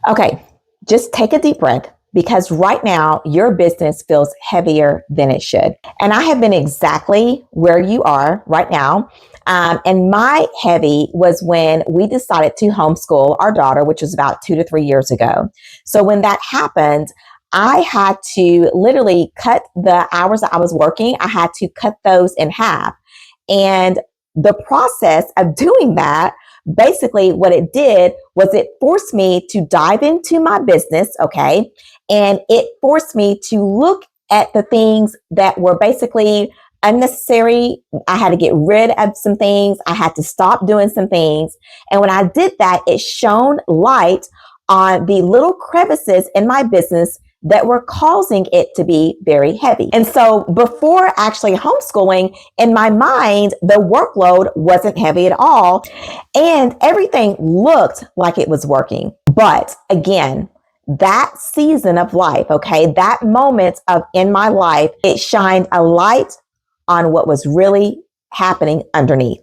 Okay, just take a deep breath because right now your business feels heavier than it should. And I have been exactly where you are right now. And my heavy was when we decided to homeschool our daughter, which was about 2 to 3 years ago. So when that happened, I had to literally cut the hours that I was working. I had to cut those in half. And the process of doing that, basically what it did was it forced me to dive into my business, okay? And it forced me to look at the things that were basically unnecessary. I had to get rid of some things. I had to stop doing some things. And when I did that, it shone light on the little crevices in my business that were causing it to be very heavy. And so before actually homeschooling, in my mind, the workload wasn't heavy at all. And everything looked like it was working. But again, that season of life, okay, that moment of in my life, it shined a light on what was really happening underneath.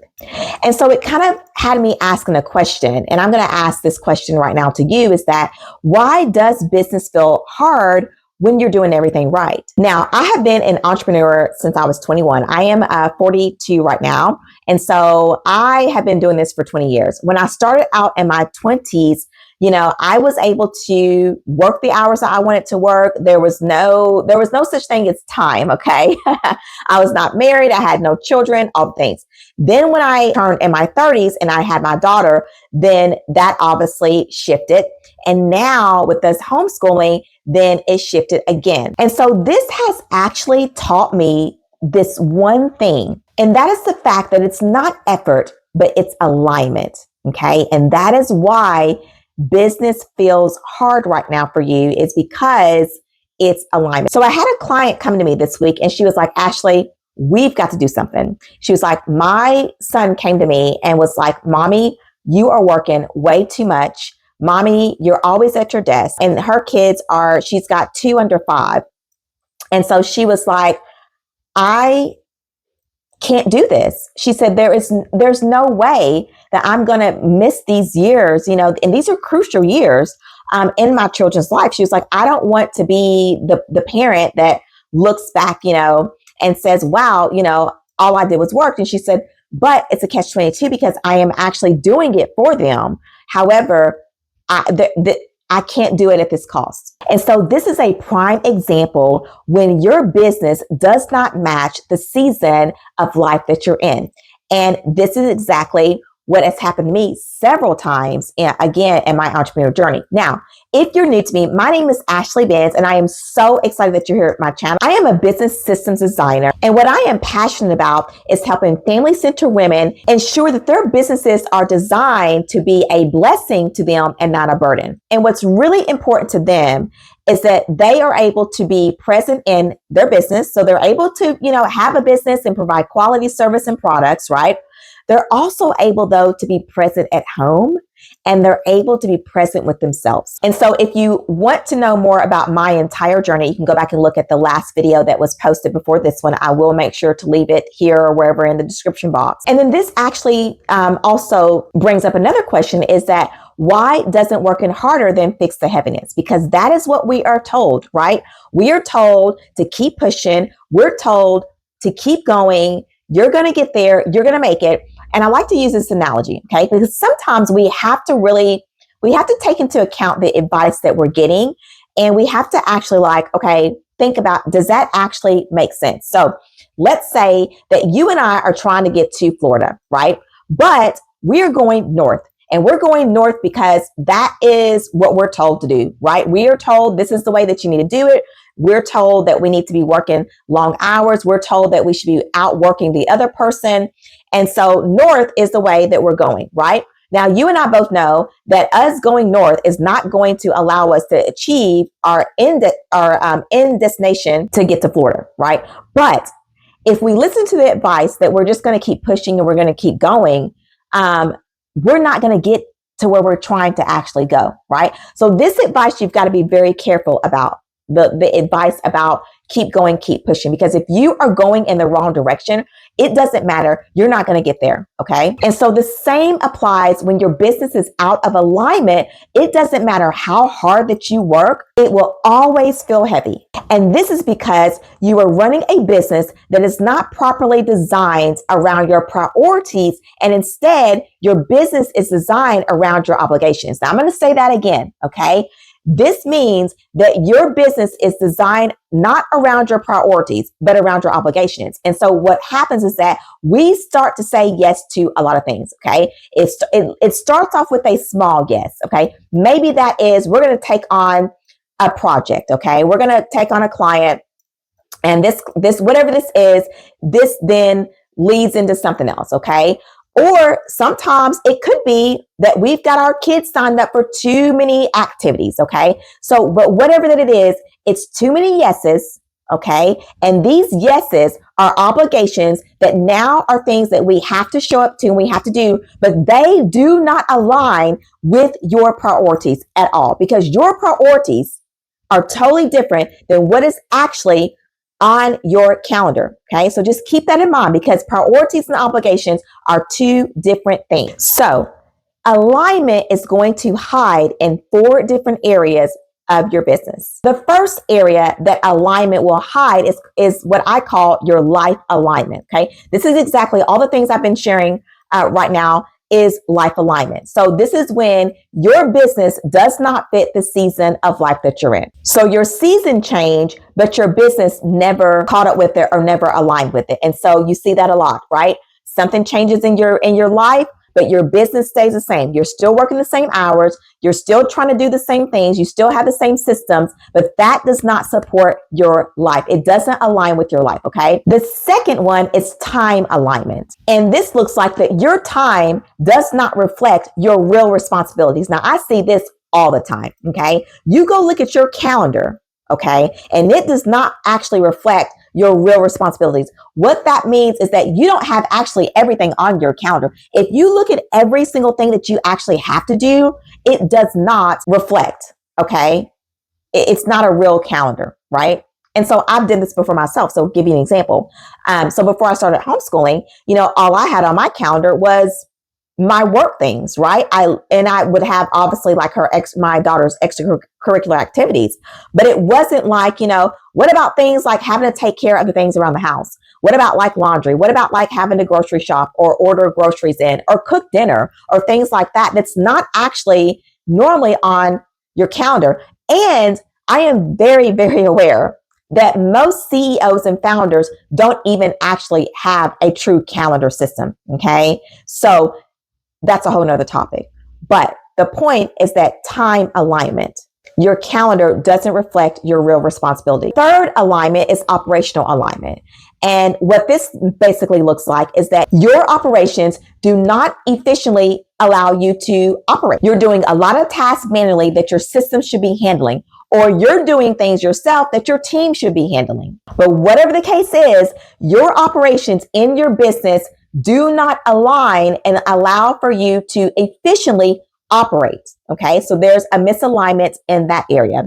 And so it kind of had me asking a question, and I'm going to ask this question right now to you, is that why does business feel hard when you're doing everything right? Now, I have been an entrepreneur since I was 21. I am 42 right now. And so I have been doing this for 20 years. When I started out in my 20s, I was able to work the hours that I wanted to work. There was no such thing as time. Okay. I was not married. I had no children, all the things. Then when I turned in my 30s and I had my daughter, then that obviously shifted. And now with this homeschooling, then it shifted again. And so this has actually taught me this one thing, and that is the fact that it's not effort, but it's alignment. Okay. And that is why business feels hard right now for you, is because it's alignment. So I had a client come to me this week and she was like, Ashley, we've got to do something. She was like, my son came to me and was like, Mommy, you are working way too much. Mommy, you're always at your desk. And her kids she's got 2 under 5. And so she was like, I can't do this. She said, there's no way that I'm going to miss these years, and these are crucial years in my children's life. She was like, I don't want to be the parent that looks back, and says, wow, all I did was work. And she said, but it's a catch-22 because I am actually doing it for them. However, I can't do it at this cost. And so this is a prime example when your business does not match the season of life that you're in. And this is exactly what has happened to me several times, again, in my entrepreneurial journey. Now, if you're new to me, my name is Ashley Benz, and I am so excited that you're here at my channel. I am a business systems designer, and what I am passionate about is helping family-centered women ensure that their businesses are designed to be a blessing to them and not a burden. And what's really important to them is that they are able to be present in their business. So they're able to, have a business and provide quality service and products, right? They're also able, though, to be present at home, and they're able to be present with themselves. And so if you want to know more about my entire journey, you can go back and look at the last video that was posted before this one. I will make sure to leave it here or wherever in the description box. And then this actually also brings up another question, is that why doesn't working harder than fix the heaviness? Because that is what we are told, right? We are told to keep pushing. We're told to keep going. You're going to get there. You're going to make it. And I like to use this analogy, okay? Because sometimes we have to take into account the advice that we're getting, and we have to actually think about, does that actually make sense? So let's say that you and I are trying to get to Florida, right? But we are going north. And we're going north because that is what we're told to do, right? We are told this is the way that you need to do it. We're told that we need to be working long hours. We're told that we should be out working the other person. And so north is the way that we're going, right? Now, you and I both know that us going north is not going to allow us to achieve our end destination to get to Florida, right? But if we listen to the advice that we're just going to keep pushing and we're going to keep going, we're not going to get to where we're trying to actually go, right? So this advice you've got to be very careful about. the advice about keep going, keep pushing, because if you are going in the wrong direction, it doesn't matter. You're not going to get there. Okay. And so the same applies when your business is out of alignment. It doesn't matter how hard that you work. It will always feel heavy. And this is because you are running a business that is not properly designed around your priorities. And instead, your business is designed around your obligations. Now, I'm going to say that again. Okay. This means that your business is designed not around your priorities, but around your obligations. And so what happens is that we start to say yes to a lot of things, okay? It starts off with a small yes, okay? Maybe that is, we're going to take on a project, okay? We're going to take on a client, and this whatever this is, this then leads into something else, okay? Or sometimes it could be that we've got our kids signed up for too many activities, okay? So, but whatever that it is, it's too many yeses, okay? And these yeses are obligations that now are things that we have to show up to and we have to do, but they do not align with your priorities at all, because your priorities are totally different than what is actually on your calendar. Okay. So just keep that in mind, because priorities and obligations are two different things. So alignment is going to hide in 4 different areas of your business. The first area that alignment will hide is what I call your life alignment. Okay. This is exactly all the things I've been sharing right now is life alignment. So this is when your business does not fit the season of life that you're in. So your season changed, but your business never caught up with it or never aligned with it. And so you see that a lot, right? Something changes in your life, but your business stays the same. You're still working the same hours. You're still trying to do the same things. You still have the same systems, but that does not support your life. It doesn't align with your life, okay? The second one is time alignment. And this looks like that your time does not reflect your real responsibilities. Now, I see this all the time, okay? You go look at your calendar, okay? And it does not actually reflect your real responsibilities. What that means is that you don't have actually everything on your calendar. If you look at every single thing that you actually have to do, it does not reflect, okay? It's not a real calendar, right? And so I've done this before myself. So I'll give you an example. So before I started homeschooling, all I had on my calendar was my work things, right? I would have obviously like my daughter's extracurricular activities, but it wasn't like, what about things like having to take care of the things around the house? What about like laundry? What about like having to grocery shop or order groceries in or cook dinner or things like that? That's not actually normally on your calendar. And I am very, very aware that most CEOs and founders don't even actually have a true calendar system. Okay. So that's a whole nother topic. But the point is that time alignment. Your calendar doesn't reflect your real responsibility. Third alignment is operational alignment. And what this basically looks like is that your operations do not efficiently allow you to operate. You're doing a lot of tasks manually that your system should be handling, or you're doing things yourself that your team should be handling. But whatever the case is, your operations in your business do not align and allow for you to efficiently operate. Okay, so there's a misalignment in that area.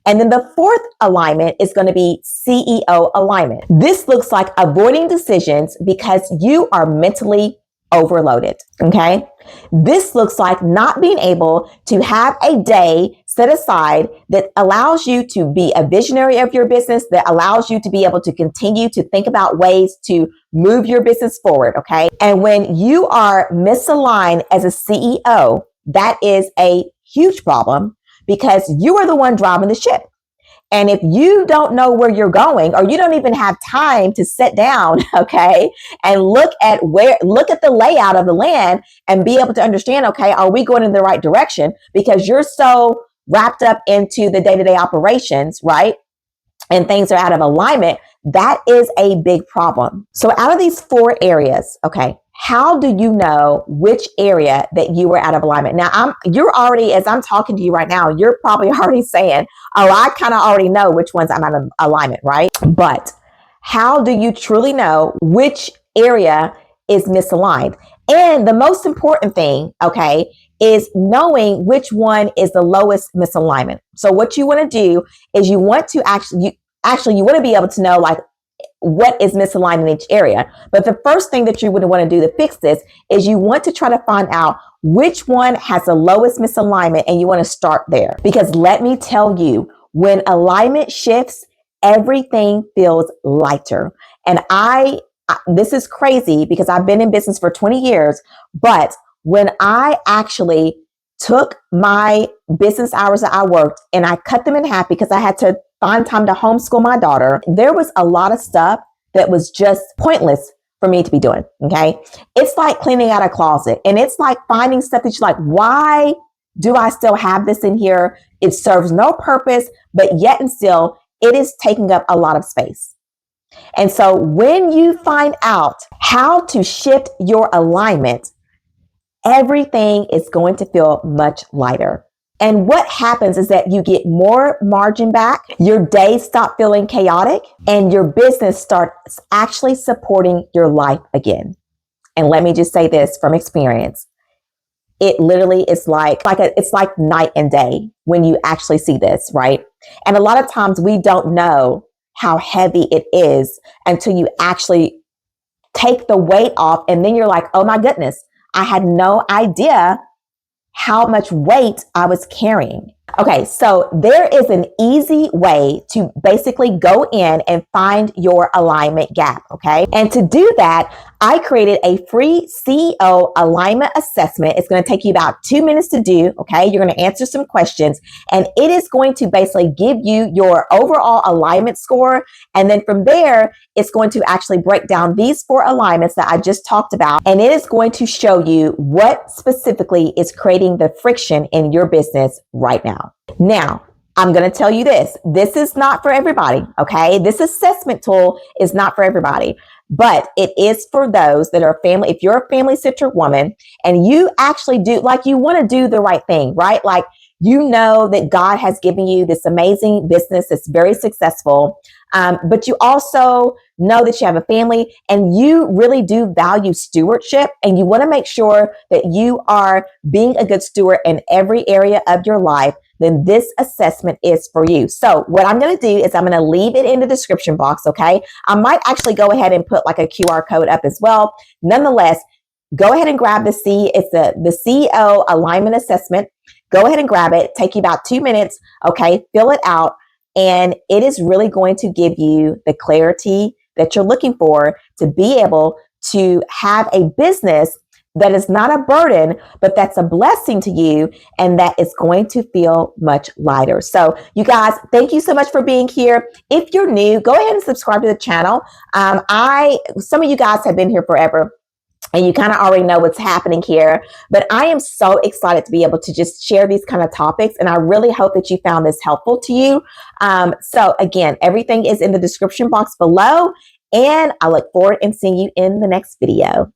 And then the fourth alignment is going to be CEO alignment. This looks like avoiding decisions because you are mentally overloaded. Okay, this looks like not being able to have a day set aside that allows you to be a visionary of your business, that allows you to be able to continue to think about ways to move your business forward. Okay, and when you are misaligned as a CEO, that is a huge problem because you are the one driving the ship. And if you don't know where you're going, or you don't even have time to sit down, okay, and look at the layout of the land and be able to understand, okay, are we going in the right direction? Because you're so wrapped up into the day-to-day operations, right? And things are out of alignment. That is a big problem. So out of these 4 areas, okay, how do you know which area that you are out of alignment? Now, you're already, as I'm talking to you right now, you're probably already saying, oh, I kind of already know which ones I'm out of alignment, right? But how do you truly know which area is misaligned? And the most important thing, okay, is knowing which one is the lowest misalignment. So what you want to do is you want to you want to be able to know like what is misaligned in each area. But the first thing that you would want to do to fix this is you want to try to find out which one has the lowest misalignment, and you want to start there. Because let me tell you, when alignment shifts, everything feels lighter. And this is crazy because I've been in business for 20 years, but when I actually took my business hours that I worked and I cut them in half because I had to find time to homeschool my daughter, there was a lot of stuff that was just pointless for me to be doing. Okay. It's like cleaning out a closet, and it's like finding stuff that you're like, why do I still have this in here? It serves no purpose, but yet and still it is taking up a lot of space. And so when you find out how to shift your alignment, everything is going to feel much lighter. And what happens is that you get more margin back, your days stop feeling chaotic, and your business starts actually supporting your life again. And let me just say this from experience. It literally is it's like night and day when you actually see this, right? And a lot of times we don't know how heavy it is until you actually take the weight off, and then you're like, oh my goodness, I had no idea how much weight I was carrying. Okay, so there is an easy way to basically go in and find your alignment gap, okay? And to do that, I created a free CEO alignment assessment. It's going to take you about 2 minutes to do, okay? You're going to answer some questions, and it is going to basically give you your overall alignment score. And then from there, it's going to actually break down these 4 alignments that I just talked about, and it is going to show you what specifically is creating the friction in your business right now. Now, I'm going to tell you this. This is not for everybody, okay? This assessment tool is not for everybody, but it is for those that are family. If you're a family-centered woman and you actually do, like, you want to do the right thing, right? Like, you know that God has given you this amazing business that's very successful, but you also know that you have a family and you really do value stewardship, and you want to make sure that you are being a good steward in every area of your life. Then this assessment is for you. So what I'm going to do is I'm going to leave it in the description box, okay? I might actually go ahead and put like a QR code up as well. Nonetheless, go ahead and grab it's the CEO alignment assessment. Go ahead and grab it. Take you about 2 minutes, okay? Fill it out, and it is really going to give you the clarity that you're looking for to be able to have a business that is not a burden, but that's a blessing to you, and that is going to feel much lighter. So you guys, thank you so much for being here. If you're new, go ahead and subscribe to the channel. Some of you guys have been here forever, and you kind of already know what's happening here, but I am so excited to be able to just share these kind of topics, and I really hope that you found this helpful to you. So again, everything is in the description box below, and I look forward to seeing you in the next video.